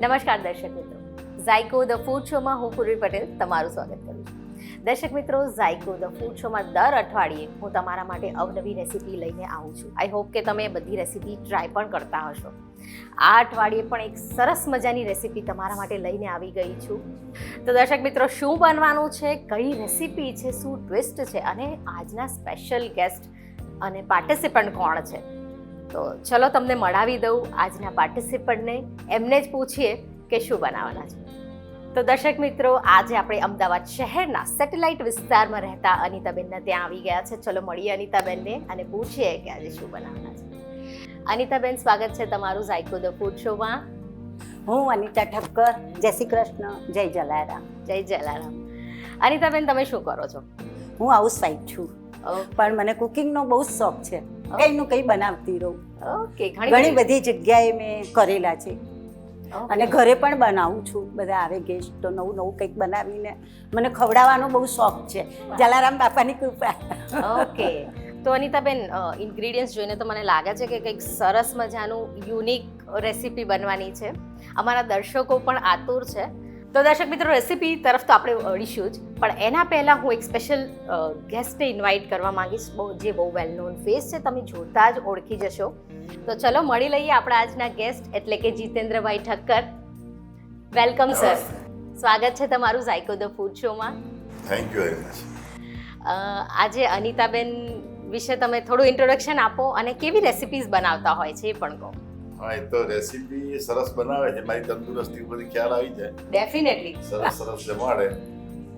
નમસ્કાર દર્શક મિત્રો, ઝાયકો ધ ફૂડ શોમાં હું પૂર્વી પટેલ તમારું સ્વાગત કરું છું. દર્શક મિત્રો, ઝાયકો ધ ફૂડ શોમાં દર અઠવાડિયે હું તમારા માટે અવનવી રેસીપી લઈને આવું છું. આઈ હોપ કે તમે બધી રેસીપી ટ્રાય પણ કરતા હશો. આ અઠવાડિયે પણ એક સરસ મજાની રેસીપી તમારા માટે લઈને આવી ગઈ છું. તો દર્શક મિત્રો, શું બનવાનું છે, કઈ રેસીપી છે, શું ટ્વિસ્ટ છે અને આજના સ્પેશિયલ ગેસ્ટ અને પાર્ટિસિપન્ટ કોણ છે, તો ચલો તમને મળાવી દઉં આજના પાર્ટિસિપન્ટને. એમને જ પૂછીએ કે શું બનાવવાના છે. તો દર્શક મિત્રો, આજે આપણે અમદાવાદ શહેરના સેટેલાઇટ વિસ્તારમાં રહેતા અનિતાબેનને ત્યાં આવી ગયા છે. ચલો મળીએ અનિતાબેનને અને પૂછીએ કે આજે શું બનાવવાના છે. અનિતાબેન, સ્વાગત છે તમારું ઝાયકો ધ ફૂડ શોમાં. હું અનિતા ઠક્કર. જય શ્રી કૃષ્ણ, જય જલારામ. જય જલારામ. અનિતાબેન, તમે શું કરો છો? હું હાઉસવાઈફ છું, પણ મને કુકિંગનો બહુ જ શોખ છે. કંઈનું કંઈ બનાવતી રહું. ઓકે, ઘણી બધી જગ્યાએ મેં કરેલા છે અને ઘરે પણ બનાવું છું. બધા આવે ગેસ્ટ તો નવું નવું કંઈક બનાવીને મને ખવડાવવાનો બહુ શોખ છે. જલારામ બાપાની કૃપા. ઓકે, તો અનિતાબેન, ઇન્ગ્રીડિયન્ટ્સ જોઈને તો મને લાગે છે કે કંઈક સરસ મજાનું યુનિક રેસીપી બનવાની છે. અમારા દર્શકો પણ આતુર છે. તો દર્શક મિત્રો, રેસીપી તરફ તો આપણે અડીશું જ, પણ એના પહેલાં હું એક સ્પેશિયલ ગેસ્ટને ઇન્વાઇટ કરવા માંગીશ, જે બહુ વેલ નોન ફેસ છે, તમે જોતા જ ઓળખી જશો. તો ચલો મળી લઈએ આપણા આજના ગેસ્ટ, એટલે કે જીતેન્દ્રભાઈ ઠક્કર. વેલકમ સર, સ્વાગત છે તમારું ઝાયકો ધ ફૂડ શોમાં. Thank you very much. આજે અનિતાબેન વિશે તમે થોડું ઇન્ટ્રોડક્શન આપો અને કેવી રેસિપીઝ બનાવતા હોય છે એ પણ કહો. હા, એ તો રેસીપી સરસ બનાવે છે, મારી તંદુરસ્તી ઉપરથી ખ્યાલ આવી જાય. ડેફિનેટલી સરસ સરસ જમાડે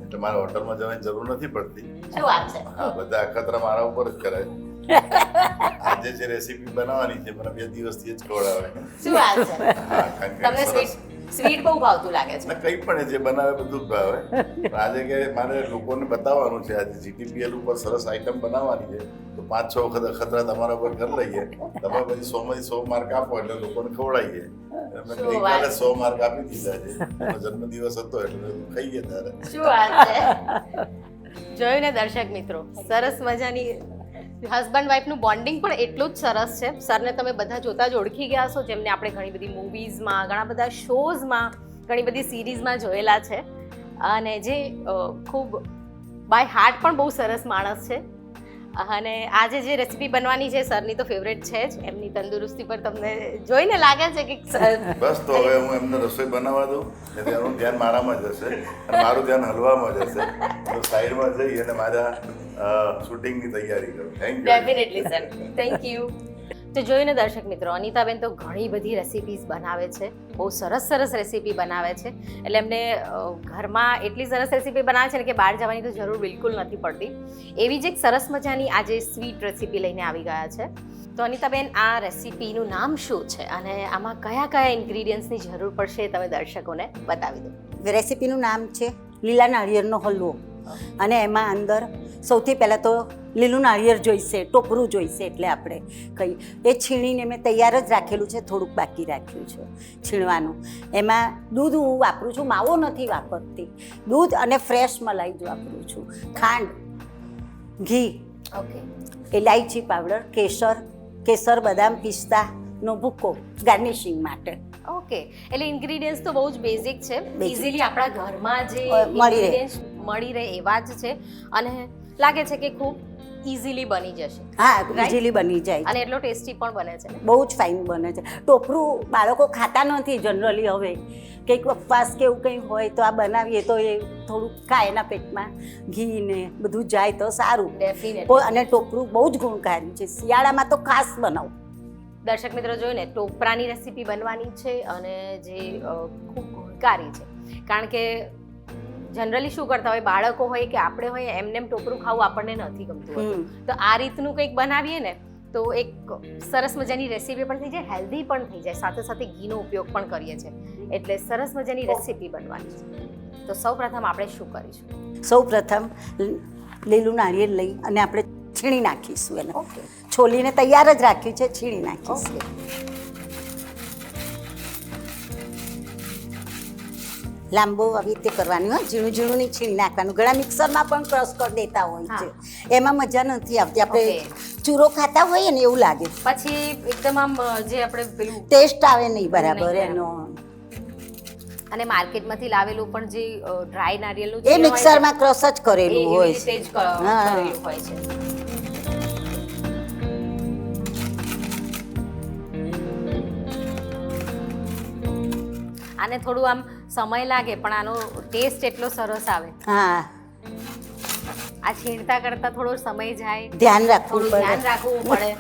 એટલે મારે હોટલમાં જવાની જરૂર નથી પડતી. શું વાત છે? હા, બધા અખતરા મારા ઉપર જ કરે. આજે જે રેસીપી બનાવવાની છે મને 2 દિવસથી જ ખવડાવે. શું વાત છે? હા, કારણ કે તમને સરસ સ્વીટ બહુ ભાવતું લાગે છે. ને કંઈ પણ જે બનાવે બધું જ ભાવે. પણ આજે કે મારે લોકોને બતાવવાનું છે, આજે GTPL ઉપર સરસ આઈટમ બનાવવાની છે, તો 5-6 વખત અખતરા તમારા ઉપર કરી લઈએ. તમે પછી 100 માંથી 100 માર્ક આપો એટલે લોકોને ખવડાવીએ. અમે ગઈકાલે 100 માર્ક આપી દીધા છે. એનો જન્મદિવસ હતો એટલે ખાઈએ ત્યારે. શું વાત છે? જોયું ને દર્શક મિત્રો, સરસ મજાની હસબન્ડ વાઈફનું બોન્ડિંગ પણ એટલું જ સરસ છે. સરને તમે બધા જોતા જ ઓળખી ગયા છો, જેમને આપણે ઘણી બધી મૂવીઝમાં, ઘણા બધા શોઝમાં, ઘણી બધી સિરીઝમાં જોયેલા છે, અને જે ખૂબ બાય હાર્ટ પણ બહુ સરસ માણસ છે. અને આજે જે રેસીપી બનવાની છે સરની તો ફેવરેટ છે જ. એમની તંદુરસ્તી પર તમને જોઈને લાગે છે કે બસ તો હવે હું એમને રસોઈ બનાવવા દઉં એટલે એનું ધ્યાન મારામાં જ હશે અને મારું ધ્યાન હલવામાં જ હશે. તો સાઈડમાં જઈ અને મારા શૂટિંગની તૈયારી કરું. Thank you. Definitely sir, thank you. તો જોઈને દર્શક મિત્રો, અનિતાબેન તો ઘણી બધી રેસીપીઝ બનાવે છે, બહુ સરસ સરસ રેસીપી બનાવે છે. એટલે એમને ઘરમાં એટલી સરસ રેસીપી બનાવે છે ને કે બહાર જવાની તો જરૂર બિલકુલ નથી પડતી. એવી જ એક સરસ મજાની આજે સ્વીટ રેસીપી લઈને આવી ગયા છે. તો અનિતાબેન, આ રેસીપીનું નામ શું છે અને આમાં કયા કયા ઇન્ગ્રીડિયન્ટ્સની જરૂર પડશે તમે દર્શકોને બતાવી દો. રેસીપીનું નામ છે લીલા નાળિયેરનો હલવો, અને એમાં અંદર સૌથી પહેલાં તો લીલું નાળિયેર જોઈશે, ટોપરું જોઈશે. એટલે આપણે કહી એ છીણીને મેં તૈયાર જ રાખેલું છે, થોડુંક બાકી રાખ્યું છે છીણવાનું. એમાં દૂધ હું વાપરું છું, માવો નથી વાપરતી. દૂધ અને ફ્રેશ મલાઈ જ વાપરું છું. ખાંડ, ઘી, ઓકે, ઇલાયચી પાવડર, કેસર, બદામ, પિસ્તાનો ભૂકો ગાર્નિશિંગ માટે. ઓકે, એટલે ઇન્ગ્રીડિયન્ટ્સ તો બહુ જ બેઝિક છે, ઇઝીલી આપણા ઘરમાં જે મળી રહે એવા જ છે, અને લાગે છે કે ખૂબ ઇઝીલી બની જશે. હા, ઇઝીલી બની જાય અને એટલો ટેસ્ટી પણ બને છે. બહુ જ ફાઇન બને છે. ટોપરું બાળકો ખાતા નથી જનરલી. હવે કંઈક ઉપવાસ કે એવું કંઈ હોય તો આ બનાવીએ તો એ થોડુંક ખાય, એના પેટમાં ઘી ને બધું જાય તો સારું. ડેફિનેટલી. અને ટોપરું બહુ જ ગુણકારી છે. શિયાળામાં તો ખાસ બનાવું. દર્શક મિત્રો, જોઈને ટોપરાની રેસીપી બનવાની છે અને જે ખૂબ ગુણકારી છે. કારણ કે જનરલી શું કરતા હોય બાળકો હોય કે આપણે હોય, એમને એમ ટોપરું ખાવું આપણને નથી ગમતું હોતું. તો આ રીતનું કંઈક બનાવીએ ને તો એક સરસ મજાની રેસીપી પણ થઈ જાય, હેલ્ધી પણ થઈ જાય, સાથે સાથે ઘીનો ઉપયોગ પણ કરીએ છીએ, એટલે સરસ મજાની રેસીપી બનવાની છે. તો સૌપ્રથમ આપણે શું કરીશું? સૌપ્રથમ લીલું નાળિયેર લઈ અને આપણે છીણી નાખીશું એને. ઓકે, છોલીને તૈયાર જ રાખ્યું છે, છીણી નાખીશું. લાંબો આવી રીતે કરવાની હોય, ઝીણું ઝીણું નહીં છીણી નાખવાનું. ઘણા મિક્સરમાં પણ ક્રશ કરી દેતા હોય છે, એમાં મજા નથી આવતી. આપણે ચૂરો ખાતા હોઈએ ને એવું લાગે, પછી એકદમ આમ જે આપણે પેલું ટેસ્ટ આવે નહીં બરાબર એનો. અને માર્કેટમાંથી લાવેલું પણ જે ડ્રાય નારિયેળનું એ છીણ હોય છે, મિક્સરમાં ક્રોસ જ એ કરેલું એવી હોય રીતે છે. જ હા. કરેલું હોય છે. આને થોડું આમ સમય લાગે પણ આનો ટેસ્ટ એટલો સરસ આવે. હા, આ છીણતા કરતા થોડો સમય જાય, ધ્યાન રાખવું થોડું પડે. ધ્યાન રાખવું પડે,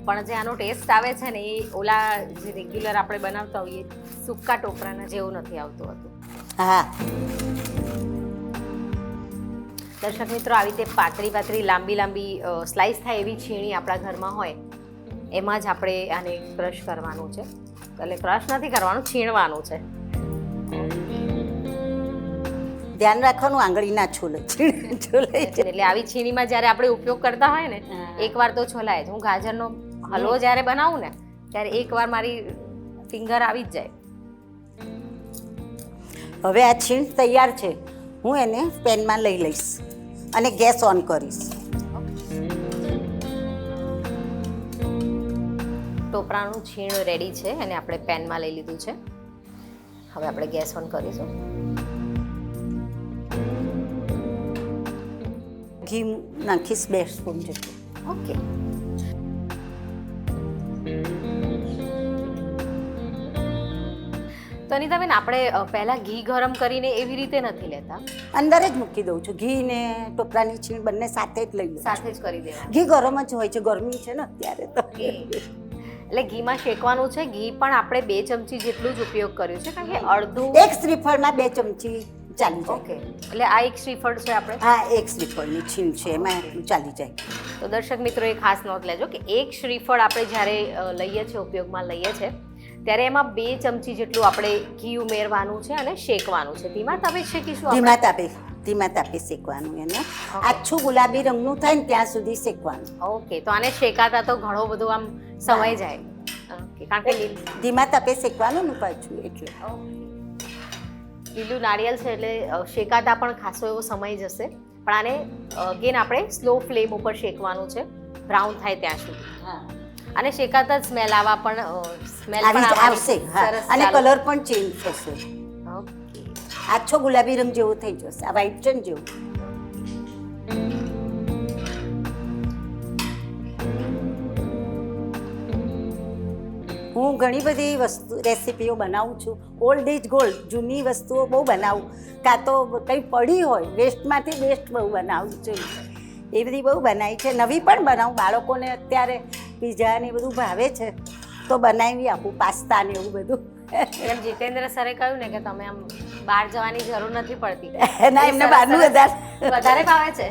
પણ જે આનો ટેસ્ટ આવે છે ને એ ઓલા જે રેગ્યુલર આપણે બનાવતા હોઈએ સૂકા ટોપરાના જેવું નથી આવતું હતું. હા, દર્શક મિત્રો, આવી રીતે પાતળી લાંબી સ્લાઇસ થાય એવી છીણી આપણા ઘરમાં હોય એમાં જ આપણે આને ક્રશ કરવાનું છે. એટલે ક્રશ નથી કરવાનું, છીણવાનું છે. ધ્યાન રાખવાનું આંગળી ના છોલે છોલે. એટલે આવી છીણીમાં જ્યારે આપણે ઉપયોગ કરતા હોય ને હા. એકવાર તો છોલાય જ. હું ગાજરનો હલવો જ્યારે બનાવું ને ત્યારે એકવાર મારી ફિંગર આવી જ જાય. હવે આ છીણ તૈયાર છે. હું એને પેનમાં લઈ લઈશ અને ગેસ ઓન કરીશ. ટોપરાનું છીણ રેડી છે અને આપણે પેનમાં લઈ લીધું છે. હવે આપણે ગેસ ઓન કરીશું. ઘી નાખીશ 2 સ્પૂન જેટલું. ઓકે. તો અનિતાબેન, આપણે પહેલા ઘી ગરમ કરીને એવી રીતે નથી લેતા, અંદર જ મૂકી દઉં છું. ઘી ને ટોપરાની છીણ બંને સાથે જ લઈ લઉં. સાથે જ કરી દેવાનું. ઘી ગરમ જ હોય છે, ગરમી છે ને અત્યારે તો. એટલે ઘીમાં શેકવાનું છે. ઘી પણ આપણે 2 ચમચી જેટલું જ ઉપયોગ કર્યું છે કારણ કે અડધું. એક શ્રીફળમાં 2 ચમચી ચાલી જાય. ઓકે, એટલે આ એક શ્રીફળ છે આપણે. હા, એક શ્રીફળની છીણ છે, એમાં એટલું ચાલી જાય. તો દર્શક મિત્રો, એ ખાસ નોંધ લેજો કે એક શ્રીફળ આપણે જ્યારે લઈએ છીએ, ઉપયોગમાં લઈએ છીએ, ત્યારે એમાં 2 ચમચી જેટલું આપણે ઘી ઉમેરવાનું છે અને શેકવાનું છે. ધીમા તાપે શેકીશું આપણે? ધીમા તાપે શેકવાનું એને. આછું ગુલાબી રંગનું થાય ને ત્યાં સુધી શેકવાનું. ઓકે, તો આને શેકાતા તો ઘણો બધો આમ સમય જાય. ઓકે, કારણ કે ધીમા તાપે શેકવાનું ને પાછું એટલે. લીલું નારિયેળ છે એટલે શેકાતા પણ ખાસો એવો સમય જશે. પણ આને અગેન આપણે સ્લો ફ્લેમ ઉપર શેકવાનું છે, બ્રાઉન થાય ત્યાં સુધી. હા, અને શેકાતા જ સ્મેલ આવવા પણ સ્મેલ પણ આવશે. હા, અને કલર પણ ચેન્જ થશે. ઓકે, આછો ગુલાબી રંગ જેવો થઈ જશે. આ વ્હાઈટ છે ને જેવું. હું ઘણી બધી રેસીપીઓ બનાવું છું. ઓલ્ડ ઇઝ ગોલ્ડ, જૂની વસ્તુઓ બહુ બનાવું. કાં તો કંઈ પડી હોય વેસ્ટમાંથી બેસ્ટ બહુ બનાવું છું. એ બધી બહુ બનાવી છે. નવી પણ બનાવું. બાળકોને અત્યારે પીઝા ને બધું ભાવે છે તો બનાવી આપું, પાસ્તા ને એવું બધું. એમ જીતેન્દ્ર સરે કહ્યું ને કે તમે આમ બહાર જવાની જરૂર નથી પડતી. ના, એમને બહારનું વધારે ભાવે છે.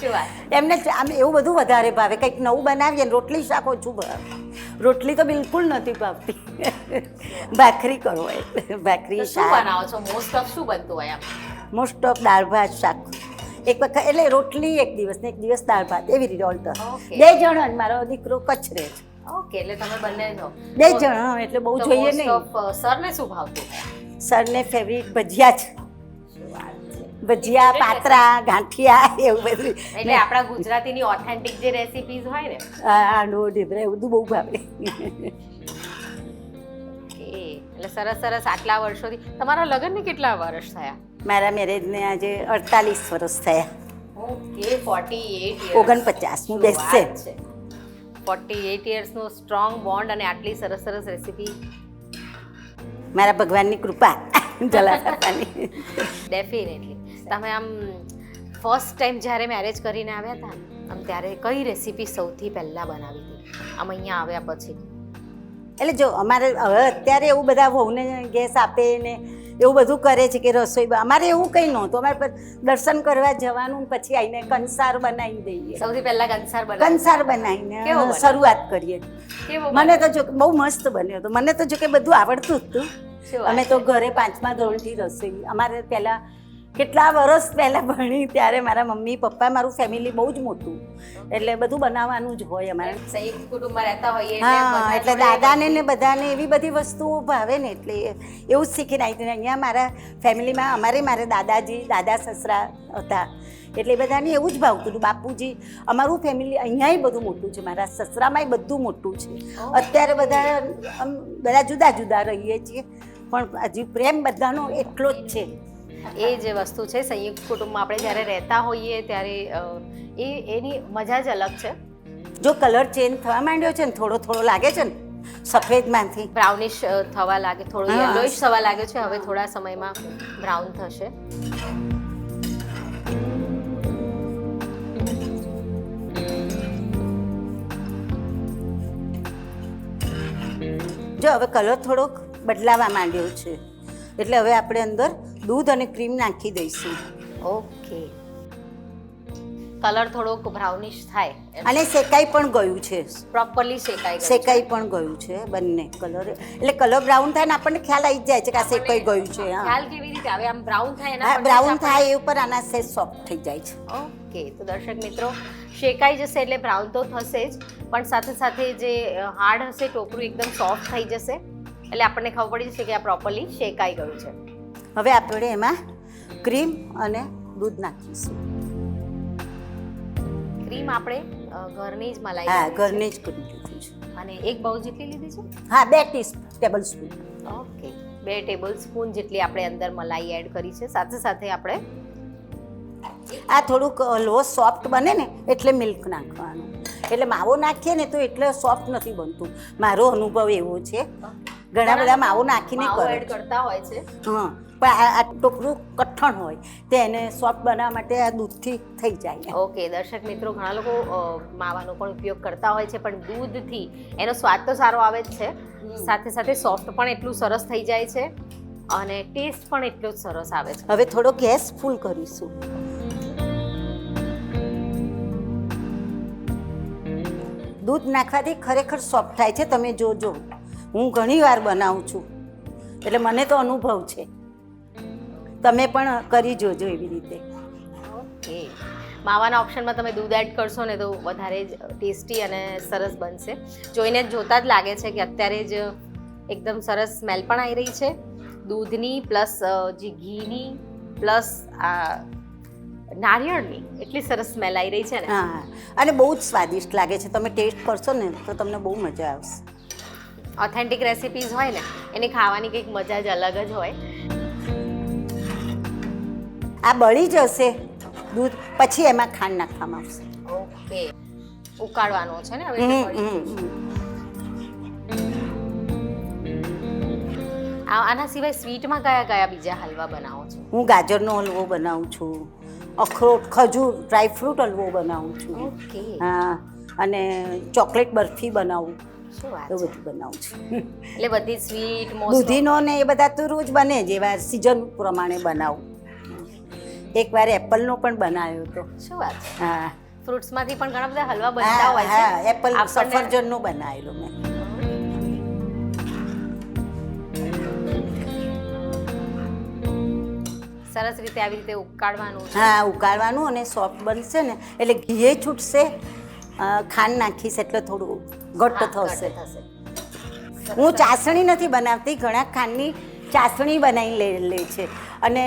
શું વાત? એમને આમ એવું બધું વધારે ભાવે. કંઈક નવું બનાવીએ ને રોટલી શાક ઓછું ભાવે. રોટલી તો બિલકુલ નથી ભાવતી. ભાખરી કરો એટલે ભાખરી તો શું શાક. બનાવો છો? મોસ્ટ ઓફ શું બનતું હોય આમ? મોસ્ટ ઓફ દાળ ભાત શાક. એક વખત એટલે રોટલી એક દિવસ ને એક દિવસ દાળ ભાત, એવી રીતે ઓલ્ટર. Okay. 2 જણ જ. મારો દીકરો કચ્છ રહે છે. ઓકે, એટલે તમે બંને છો. 2 જણ એટલે બહુ જોઈએ નહીં. સરને શું ભાવતું? સરને ફેવરિટ ભજીયા છે. શું વાત છે? ભજીયા, પાત્રા, ગાંઠિયા એવું બધું. એટલે આપણા ગુજરાતીની ઓથેન્ટિક જે રેસિપીઝ હોય ને. આંડો ઢેબરા એવું બધું બહુ ભાવે. એટલે સરસ આટલા વર્ષોથી. તમારા લગ્નને કેટલા વર્ષ થયા? મારા મેરેજને આજે 48 વર્ષ થયા. ઓકે, 48 49 બેસશે. 48 યર્સનો સ્ટ્રોંગ બોન્ડ અને આટલી સરસ રેસીપી. મારા ભગવાનની કૃપા જલાસાની. ડેફિનેટલી. તમે આમ ફર્સ્ટ ટાઈમ જ્યારે મેરેજ કરીને આવ્યા હતા ને, આમ ત્યારે કઈ રેસીપી સૌથી પહેલાં બનાવી હતી આમ અહીંયા આવ્યા પછી? એટલે જો અમારે હવે અત્યારે એવું બધા વહુને ગેસ આપે ને એવું બધું કરે છે કે રસોઈ. અમારે એવું કંઈ નહોતું. અમારે દર્શન કરવા જવાનું, પછી આવીને કંસાર બનાવી દઈએ. સૌથી પહેલા કંસાર બનાવીને શરૂઆત કરીએ. મને તો જો બહુ મસ્ત બન્યો હતો. મને તો જો કે બધું આવડતું જ હતું. અમે તો ઘરે 5મા ધોરણથી રસોઈ. અમારે પહેલાં કેટલા વર્ષ પહેલાં ભણી ત્યારે મારા મમ્મી પપ્પા, મારું ફેમિલી બહુ જ મોટું, એટલે બધું બનાવવાનું જ હોય અમારે. સંયુક્ત કુટુંબમાં રહેતા હોઈએ. હા, એટલે દાદાને ને બધાને એવી બધી વસ્તુઓ ભાવે ને એટલે એવું જ શીખીને આવી. અહીંયા મારા ફેમિલીમાં મારે દાદાજી, દાદા સસરા હતા એટલે બધાને એવું જ ભાવતું હતું. બાપુજી, અમારું ફેમિલી અહીંયાય બધું મોટું છે. મારા સસરામાંય બધું મોટું છે. અત્યારે બધા જુદા જુદા રહીએ છીએ પણ હજી પ્રેમ બધાનો એટલો જ છે. એ જે વસ્તુ છે સંયુક્ત કુટુંબમાં આપણે જ્યારે રહેતા હોઈએ ત્યારે એની મજા જ અલગ છે. જો કલર ચેન્જ થવા માંડ્યો છે ને થોડો થોડો લાગે છે ને સફેદમાંથી, બ્રાઉનિશ થવા લાગે, થોડો હા. યલોઇશ થવા લાગે છે. હવે થોડા સમયમાં બ્રાઉન થશે. જો હવે કલર થોડોક બદલાવા માંડ્યો છે એટલે હવે આપણે અંદર દૂધ અને ક્રીમ નાખી દઈશું. ઓકે, કલર થોડોક બ્રાઉનિશ થાય અને શેકાઈ પણ ગયું છે, પ્રોપરલી શેકાઈ ગયું છે. શેકાઈ પણ ગયું છે બંને કલર, એટલે કલર બ્રાઉન થાય ને આપણને ખ્યાલ આવી જ જાય છે કે આ શેકાઈ ગયું છે. હા, ખ્યાલ કેવી રીતે આવે? આમ બ્રાઉન થાય એના હા પછી બ્રાઉન આપણે- થાય એ ઉપર આના સે સોફ્ટ થઈ જાય છે. ઓકે, તો દર્શક મિત્રો, શેકાઈ જશે એટલે બ્રાઉન તો થશે જ, પણ સાથે સાથે જે હાર્ડ હશે ટોપરું એકદમ સોફ્ટ થઈ જશે એટલે આપણને ખબર પડી જશે કે આ પ્રોપરલી શેકાઈ ગયું છે. હવે આપણે એમાં ક્રીમ અને દૂધ નાખીશું. ક્રીમ આપણે ઘરની જ મલાઈ હા, લીધી ઘરની જ કરી લીધી છે. છે. અને એક બાઉલ જેટલી લીધી છે. હા, 2 table spoon. Okay, 2 table spoon જેટલી આપણે અંદર મલાઈ એડ કરી છે. સાથે સાથે આપણે આ થોડુંક હલવો સોફ્ટ બને ને એટલે મિલ્ક નાખવાનું. એટલે માવો નાખીએ ને તો એટલે સોફ્ટ નથી બનતું, મારો અનુભવ એવો છે. ઘણા બધા માવો નાખીને માવો કરે એડ છે. કરતા હોય છે. હા, પણ આ ટોપરું કઠણ હોય તો એને સોફ્ટ બનાવવા માટે આ દૂધથી થઈ જાય. ઓકે દર્શક મિત્રો, ઘણા લોકો માવાનો પણ ઉપયોગ કરતા હોય છે, પણ દૂધથી એનો સ્વાદ તો સારો આવે જ છે, સાથે સાથે સોફ્ટ પણ એટલું સરસ થઈ જાય છે અને ટેસ્ટ પણ એટલો જ સરસ આવે છે. હવે થોડો ગેસ ફૂલ કરીશું. દૂધ નાખવાથી ખરેખર સોફ્ટ થાય છે. તમે જોજો, હું ઘણી વાર બનાવું છું એટલે મને તો અનુભવ છે. તમે પણ કરી જોજો એવી રીતે. ઓકે, માવાના ઓપ્શનમાં તમે દૂધ એડ કરશો ને તો વધારે જ ટેસ્ટી અને સરસ બનશે. જોઈને જ જોતા જ લાગે છે કે અત્યારે જ એકદમ સરસ સ્મેલ પણ આવી રહી છે દૂધની, પ્લસ જે ઘીની, પ્લસ આ નારિયેળની એટલી સરસ સ્મેલ આવી રહી છે ને. હા, અને બહુ જ સ્વાદિષ્ટ લાગે છે. તમે ટેસ્ટ કરશો ને તો તમને બહુ મજા આવશે. ઓથેન્ટિક રેસિપીઝ હોય ને એની ખાવાની કંઈક મજા જ અલગ જ હોય. આ બળી જશે દૂધ, પછી એમાં ખાંડ નાખવામાં આવશે. ઓકે, ઉકાળવાનો છે ને હવે હમ, એટલે હમ, પડી જશે. હમ. આના સિવાય સ્વીટમાં કયા કયા બીજા હલવા બનાવો છો? હું ગાજરનો હલવો બનાવું છું, અખરોટ, ખજૂર, ડ્રાયફ્રૂટ હલવો બનાવું છું. ઓકે, હા, અને ચોકલેટ બરફી બનાવું, શું વાત એવું છે. બધું બનાવું છું. એટલે બધી સ્વીટ મોસ્ટ દૂધીનો ને એ બધા તો રોજ બને જ, એવા સિઝન પ્રમાણે બનાવું. એકવાર એપલનો પણ બનાવ્યો હતો. શું વાત છે. હા, ફ્રૂટ્સમાંથી પણ ઘણા બધા હલવા બનતા હા, હોય છે. હા, એપલ આપણને- સફરજનનો બનાવેલો મેં. સરસ રીતે આવી રીતે ઉકાળવાનું છે. હા, ઉકાળવાનું અને સોફ્ટ બનશે ને એટલે ઘીએ છૂટશે, ખાંડ નાખીશ એટલે થોડું ઘટ્ટ હા, થશે. ઘટ્ટ થશે. હું ચાસણી નથી બનાવતી, ઘણા ખાંડની ચાસણી બનાવી લે છે. અને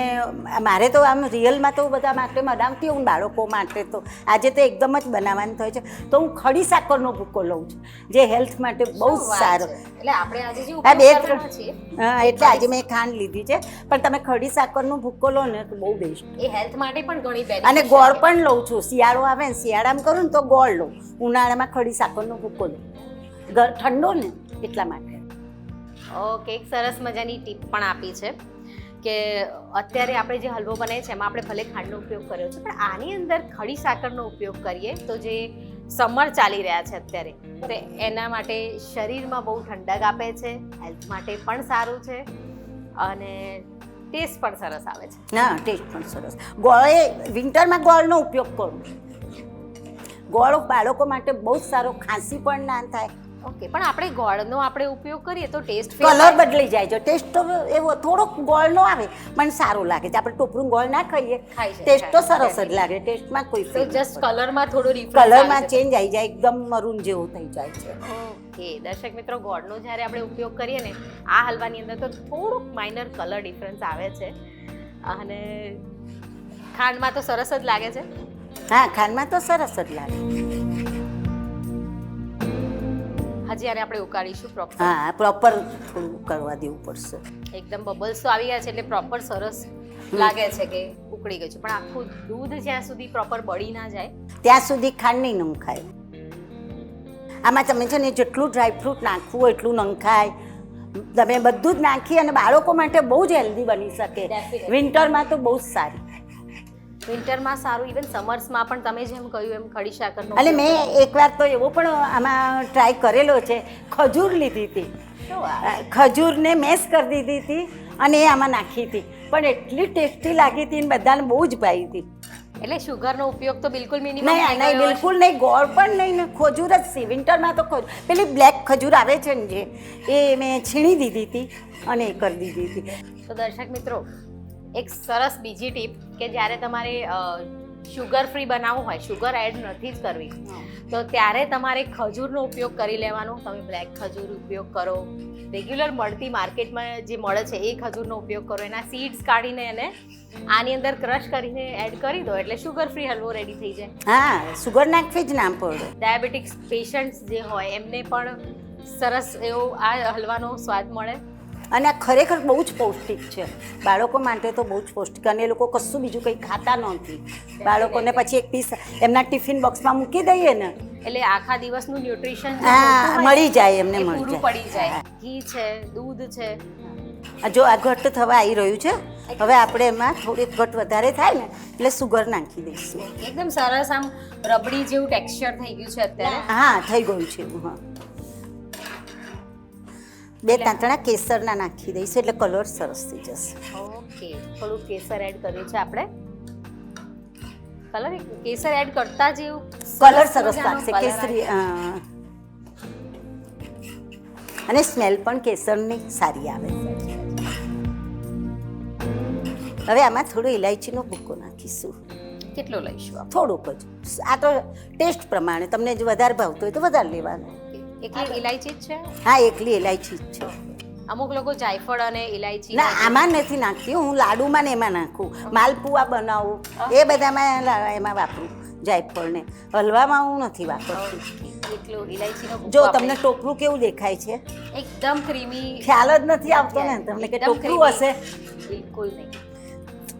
મારે તો આમ રિયલમાં તો બધા માટે બનાવતી હું, બાળકો માટે તો આજે તો એકદમ જ બનાવવાનું થાય છે, તો હું ખડી સાકરનો ભૂકો લઉં છું, જે હેલ્થ માટે બહુ શું વાત સારો. છે. એટલે આપણે આજે જે હા, બે ઉપયોગ કરવાના છીએ હા, એટલે આજે મેં ખાંડ લીધી છે, પણ તમે ખડી સાકરનો ભૂકો લો ને તો બહુ બેસ્ટ. એ હેલ્થ માટે પણ ઘણી અને બેનિફિટ ગોળ પણ લઉં છું. શિયાળો આવે ને, શિયાળામાં કરું ને તો ગોળ લઉં, ઉનાળામાં ખડી સાકરનો ભૂકો લઉં, ઠંડો ને એટલા માટે. ઓકે, એક સરસ મજાની ટીપ પણ આપી છે કે અત્યારે આપણે જે હલવો બનાવીએ છીએ એમાં આપણે ભલે ખાંડનો ઉપયોગ કર્યો છે, પણ આની અંદર ખડી સાકરનો ઉપયોગ કરીએ તો જે સમર ચાલી રહ્યા છે અત્યારે, તો એના માટે શરીરમાં બહુ ઠંડક આપે છે, હેલ્થ માટે પણ સારું છે અને ટેસ્ટ પણ સરસ આવે છે. ના, ટેસ્ટ પણ સરસ. ગોળે વિન્ટરમાં ગોળનો ઉપયોગ કરું. ગોળ બાળકો માટે બહુ જ સારો, ખાંસી પણ ના થાય. ઓકે, પણ આપણે ગોળનો આપણે ઉપયોગ કરીએ તો ટેસ્ટ કલર બદલાઈ જાય છે. ટેસ્ટ તો એવો થોડોક ગોળનો આવે પણ સારો લાગે છે. આપણે ટોપરું ગોળ ના ખાઈએ, ખાઈ છે, ટેસ્ટ તો ખાઈ. સરસ જ લાગે. ટેસ્ટમાં કોઈ તો ફેર જસ્ટ નથી. કલરમાં થોડો ડિફરન્સ કલરમાં ચેન્જ આવી જાય, એકદમ મરૂન જેવું થઈ જાય છે. ઓકે દર્શક મિત્રો, ગોળનો જ્યારે આપણે ઉપયોગ કરીએ ને આ હલવાની અંદર તો થોડુંક માઇનર કલર ડિફરન્સ આવે છે અને ખાંડમાં તો સરસ જ લાગે છે. હા, ખાંડમાં તો સરસ જ લાગે. હજી આને આપણે ઉકાળીશું પ્રોપર. હા પ્રોપર થોડું કરવા દેવું પડશે. એકદમ બબલ્સ તો આવી ગયા છે એટલે પ્રોપર સરસ લાગે છે કે ઉકળી ગયું છે, પણ આખું દૂધ જ્યાં સુધી પ્રોપર બળી ના જાય ત્યાં સુધી ખાંડ નહીં નંખાય. આમાં તમે છે ને જેટલું ડ્રાયફ્રૂટ નાખવું હોય એટલું નંખાય. તમે બધું જ નાખી અને બાળકો માટે બહુ જ હેલ્ધી બની શકે. Definitely. વિન્ટરમાં તો બહુ જ સારી. વિન્ટરમાં સારું, ઇવન સમર્સમાં પણ તમે જેમ કહ્યું એમ ખડી સાકરનો અને મેં એકવાર તો એવો પણ આમાં ટ્રાય કરેલો છે, ખજૂર લીધી હતી. શું વાત? ખજૂરને મેશ કરી દીધી હતી અને એ આમાં નાખી હતી, પણ એટલી ટેસ્ટી લાગી હતી ને બધાને બહુ જ ભાવી હતી. એટલે શુગરનો ઉપયોગ તો બિલકુલ મિનિમમ નહીં નહીં બિલકુલ નહીં, ગોળ પણ નહીં ને ખજૂર જ છે. વિન્ટરમાં તો ખજૂર પેલી બ્લેક ખજૂર આવે છે ને જે, એ મેં છીણી દીધી હતી અને એ કરી દીધી હતી. તો દર્શક મિત્રો, એક સરસ બીજી ટીપ કે જ્યારે તમારે શુગર ફ્રી બનાવવું હોય, શુગર એડ નથી જ કરવી, તો ત્યારે તમારે ખજૂરનો ઉપયોગ કરી લેવાનો. તમે બ્લેક ખજૂર ઉપયોગ કરો, રેગ્યુલર મળતી માર્કેટમાં જે મળે છે એ ખજૂરનો ઉપયોગ કરો. એના સીડ્સ કાઢીને એને આની અંદર ક્રશ કરીને એડ કરી દો એટલે શુગર ફ્રી હલવો રેડી થઈ જાય. હા સુગર નાખવી જ ના પડે. ડાયાબિટીક્સ પેશન્ટ્સ જે હોય એમને પણ સરસ એવો આ હલવાનો સ્વાદ મળે. અને આ ખરેખર બહુ જ પૌષ્ટિક છે. બાળકો માટે તો બહુ જ પૌષ્ટિક, અને એ લોકો કશું બીજું કંઈ ખાતા નથી. બાળકોને પછી એક પીસ એમના ટિફિન બોક્સમાં મૂકી દઈએ ને એટલે આખા દિવસનું ન્યુટ્રિશન હા મળી જાય, એમને મળી પૂરું જાય. પડી જાય. ઘી છે, દૂધ છે. જો આ ઘટ્ટ થવા આવી રહ્યું છે, હવે આપણે એમાં થોડીક ઘટ વધારે થાય ને એટલે સુગર નાખી દઈશું. એકદમ સરસ આમ રબડી જેવું ટેક્સચર થઈ ગયું છે અત્યારે. હા થઈ ગયું છે. હા 2 તાંતણા કેસરના નાખી દઈશું એટલે કલર સરસ થઈ જશે. ઓકે, થોડું કેસર એડ કર્યું છે આપણે. કલર કેસર એડ કરતા જ એવું કલર સરસ મજાનો લાગશે colour કેસરી. અને સ્મેલ પણ કેસરની સારી આવે. હવે આમાં થોડો ઇલાયચીનો ભૂકો નાખીશું. આવે. કેટલો લઈશું આપણે? થોડુંક જ. આ તો ટેસ્ટ પ્રમાણે તમને જો વધારે ભાવતું હોય તો વધારે લેવાનું. એકલી ઇલાયચી જ છે? હા એકલી ઇલાયચી જ છે. અમુક લોકો જાયફળ અને ઇલાયચી ના આમાં નથી નાખતી, હું લાડુમાં ને એમાં નાખું. માલપુઆ બનાવું એ બધામાં એમાં વાપરું જાયફળને. હલવામાં હું નથી વાપરતી. એટલું ઇલાયચીનો ભૂકો જો આપણે- તમને ટોપરું કેવું દેખાય છે? એકદમ ક્રીમી. ખ્યાલ જ નથી આવતો ને તમને કે એકદમ ટોપરું creamy. હશે. બિલકુલ નહીં.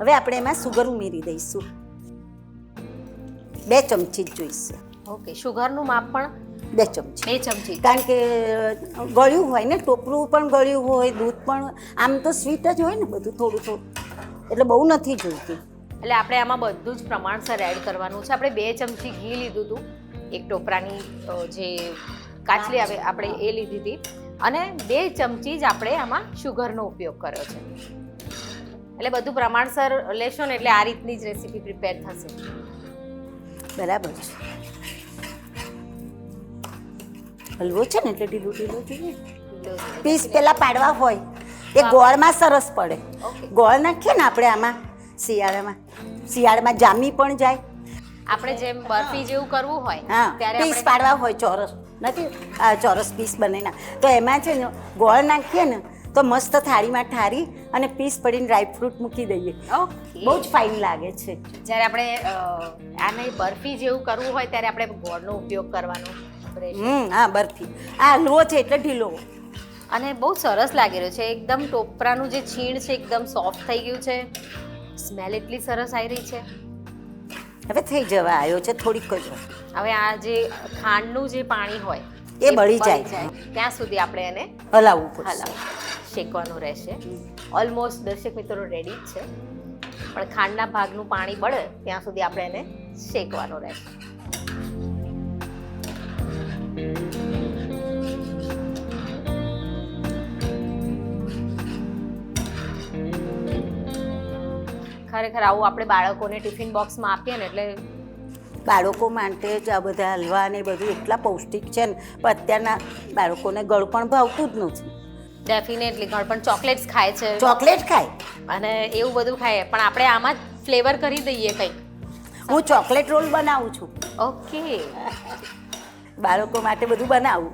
હવે આપણે એમાં સુગર ઉમેરી દઈશું. 2 ચમચી જ જોઈશે. ઓકે, શુગરનું માપ પણ 2 ચમચી. 2 ચમચી. કારણ કે ગળ્યું હોય ને, ટોપરું પણ ગળ્યું હોય, દૂધ પણ આમ તો સ્વીટ જ હોય ને બધું થોડું થોડું, એટલે બહુ નથી જોઈતી. એટલે આપણે આમાં બધું જ પ્રમાણસર એડ કરવાનું છે. આપણે 2 ચમચી ઘી લીધું હતું, એક ટોપરાની જે કાચલી આવે આપણે એ લીધી હતી, અને 2 ચમચી જ આપણે આમાં શુગરનો ઉપયોગ કર્યો છે. એટલે બધું પ્રમાણસર લેશો ને એટલે આ રીતની જ રેસીપી પ્રિપેર થશે. બરાબર છે. હલવો છે ને એટલે ઢીલું ઢીલું જોઈએ. પીસ પેલા પાડવા હોય એ ગોળમાં સરસ પડે. ઓકે. ગોળ નાખીએ ને આપણે આમાં શિયાળામાં જામી પણ જાય. આપણે જેમ બરફી જેવું કરવું હોય હા ત્યારે પીસ આપણે પાડવા હોય ચોરસ નથી, આ ચોરસ પીસ બનાવીને તો એમાં છે ને ગોળ નાખીએ ને તો મસ્ત થાળીમાં ઠારી અને પીસ પડીને ડ્રાયફ્રૂટ મૂકી દઈએ. ઓકે. બહુ જ ફાઇન લાગે છે. જ્યારે આપણે આને બરફી જેવું કરવું હોય ત્યારે આપણે ગોળનો ઉપયોગ કરવાનો રહેશે. હા બરફી. આ હલવો છે એટલે ઢીલો. અને બહુ સરસ લાગી રહ્યો છે. એકદમ ટોપરાનું જે છીણ છે એકદમ સોફ્ટ થઈ ગયું છે. સ્મેલ એટલી સરસ આવી રહી છે. હવે થઈ જવા આવ્યો છે થોડીક જ. હવે આ જે ખાંડનું જે પાણી હોય એ બળી જાય. ત્યાં સુધી આપણે એને હલાવવું પડશે. શેકવાનું રહેશે. ઓલમોસ્ટ દર્શક મિત્રો રેડી જ છે, પણ ખાંડના ભાગનું પાણી બળે ત્યાં સુધી આપણે એને શેકવાનું રહેશે. ખરેખર આવું આપણે બાળકોને ટિફિન બોક્સમાં આપીએ ને એટલે બાળકો માટે જ આ બધા હલવા ને બધું એટલા પૌષ્ટિક છે ને, પણ અત્યારના બાળકોને ગળ પણ ભાવતું જ નથી. ડેફિનેટલી ઘર પણ ચોકલેટ્સ ખાય છે ચોકલેટ ખાય. અને એવું બધું ખાય, પણ આપણે આમાં જ ફ્લેવર કરી દઈએ કંઈક. હું ચોકલેટ રોલ બનાવું છું. ઓકે. બાળકો માટે બધું બનાવું.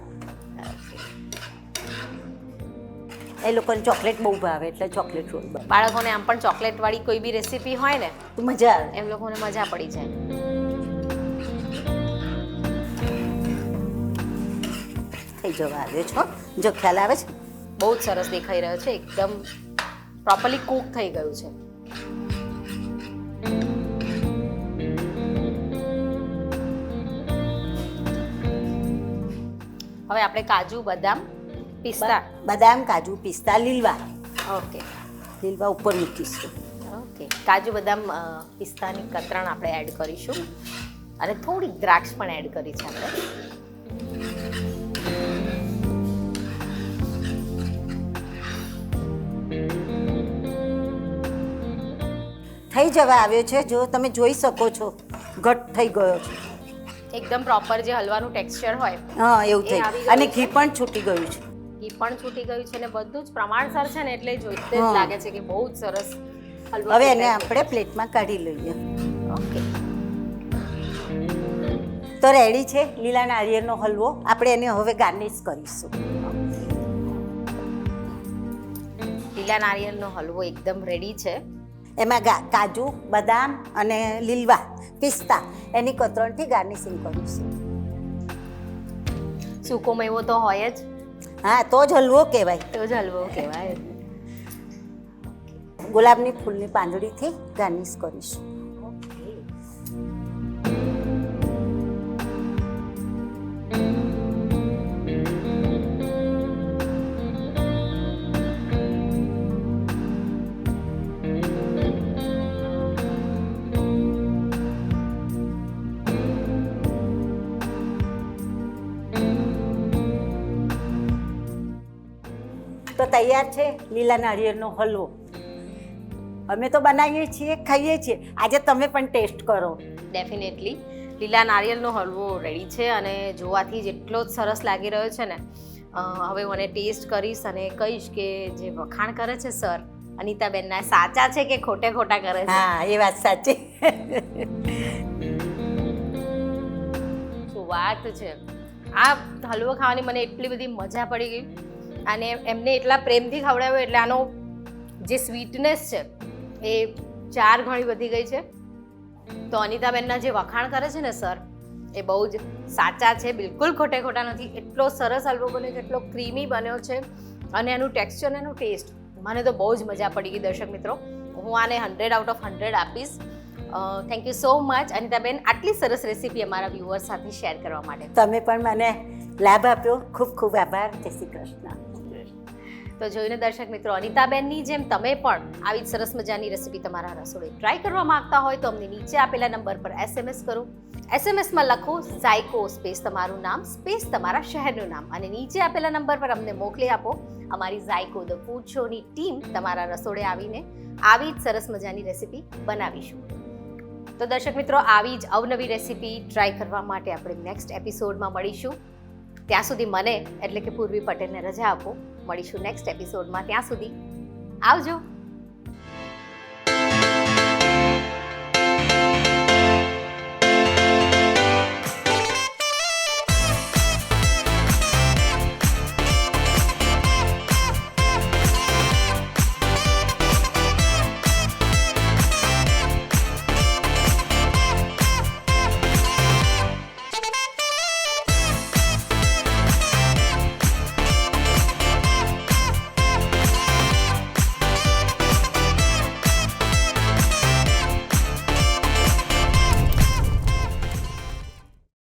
એ લોકોને ચોકલેટ બહુ ભાવે એટલે ચોકલેટ રોલ બનાવું. બાળકોને આમ પણ ચોકલેટ વાળી કોઈ બી રેસીપી હોય ને તો મજા આવે. એમ લોકોને મજા પડી જાય. થઈ જવા આવ્યો છો. જો ખ્યાલ આવે છે. બહુ જ સરસ દેખાઈ રહ્યો છે, એકદમ પ્રોપરલી કૂક થઈ ગયું છે. હવે આપણે કાજુ, બદામ, પિસ્તા. બદામ, કાજુ, પિસ્તા, લીલવા ઓકે ઉપર મૂકીશું. ઓકે, કાજુ, બદામ, પિસ્તાની કતરણ આપણે એડ કરીશું અને થોડી દ્રાક્ષ પણ એડ કરી છે આપણે. થઈ જવા આવ્યો છે. જો તમે જોઈ શકો છો ઘટ થઈ ગયો છે. એકદમ પ્રોપર જે હલવાનું ટેક્સચર હોય હા એવું એ આવી થઈ ગયું અને છે. ઘી પણ છૂટી ગયું છે. ઘી પણ છૂટી ગયું છે અને બધું જ પ્રમાણસર છે ને, એટલે જોઈતે જ હા. લાગે છે કે બહુ જ સરસ હલવો હવે એને prepare આપણે પ્લેટમાં કાઢી લઈએ. ઓકે. તો રેડી છે લીલા નાળિયેરનો હલવો. આપણે એને હવે ગાર્નિશ કરીશું. લીલા નારિયેળનો હલવો એકદમ રેડી છે. એમાં કાજુ, બદામ અને લીલવા, પિસ્તા એની કતરણથી ગાર્નિશિંગ કરીશું. સૂકો મેવો તો હોય જ, હા તો જ હલવો કહેવાય. તો જ હલવો કહેવાય. ગુલાબની ફૂલની પાંદડીથી ગાર્નિશ કરીશું. તો તૈયાર છે લીલા નાળિયેરનો હલવો. અમે તો બનાવીએ છીએ, ખાઈએ છીએ. આજે તમે પણ ટેસ્ટ કરો. ડેફિનેટલી લીલા નારિયેળનો હલવો રેડી છે અને જોવાથી જ એટલો જ સરસ લાગી રહ્યો છે ને. હવે મને ટેસ્ટ કરીશ અને કહીશ કે જે વખાણ કરે છે સર અનિતાબેનના, સાચા છે કે ખોટે ખોટા કરે છે. હા એ વાત સાચી. શું વાત છે! આ હલવો ખાવાની મને એટલી બધી મજા પડી ગઈ અને એમને એટલા પ્રેમથી ખવડાવ્યો એટલે આનો જે સ્વીટનેસ છે એ 4 ગણી વધી ગઈ છે. તો અનિતાબેનના જે વખાણ કરે છે ને સર, એ બહુ જ સાચા છે, બિલકુલ ખોટે ખોટા નથી. એટલો સરસ હલવો બન્યો છે, એટલો ક્રીમી બન્યો છે અને એનું ટેક્સચર અને એનું ટેસ્ટ મને તો બહુ જ મજા પડી ગઈ. દર્શક મિત્રો, હું આને 100 આઉટ ઓફ 100 આપીશ. Thank you so much Anitaben, આટલી સરસ રેસીપી અમારા વ્યુઅર્સ સાથે શેર કરવા માટે. તમે પણ મને લાભ આપ્યો, ખૂબ ખૂબ આભાર. જય શ્રી કૃષ્ણ. તો જોઈને દર્શક મિત્રો, અનિતાબેનની જેમ તમે પણ આવી જ સરસ મજાની રેસીપી તમારા રસોડે ટ્રાય કરવા માંગતા હોય તો અમને નીચે આપેલા નંબર પર SMS કરો. SMSમાં લખો ઝાયકો સ્પેસ તમારું નામ સ્પેસ તમારા શહેરનું નામ અને નીચે આપેલા નંબર પર અમને મોકલી આપો. અમારી ઝાયકો ધ ફૂડ શોની ટીમ તમારા રસોડે આવીને આવી જ સરસ મજાની રેસીપી બનાવીશું. તો દર્શક મિત્રો, આવી જ અવનવી રેસીપી ટ્રાય કરવા માટે આપણે નેક્સ્ટ એપિસોડમાં મળીશું. ત્યાં સુધી મને એટલે કે પૂર્વી પટેલને રજા આપો. મળીશું નેક્સ્ટ એપિસોડમાં. ત્યાં સુધી આવજો.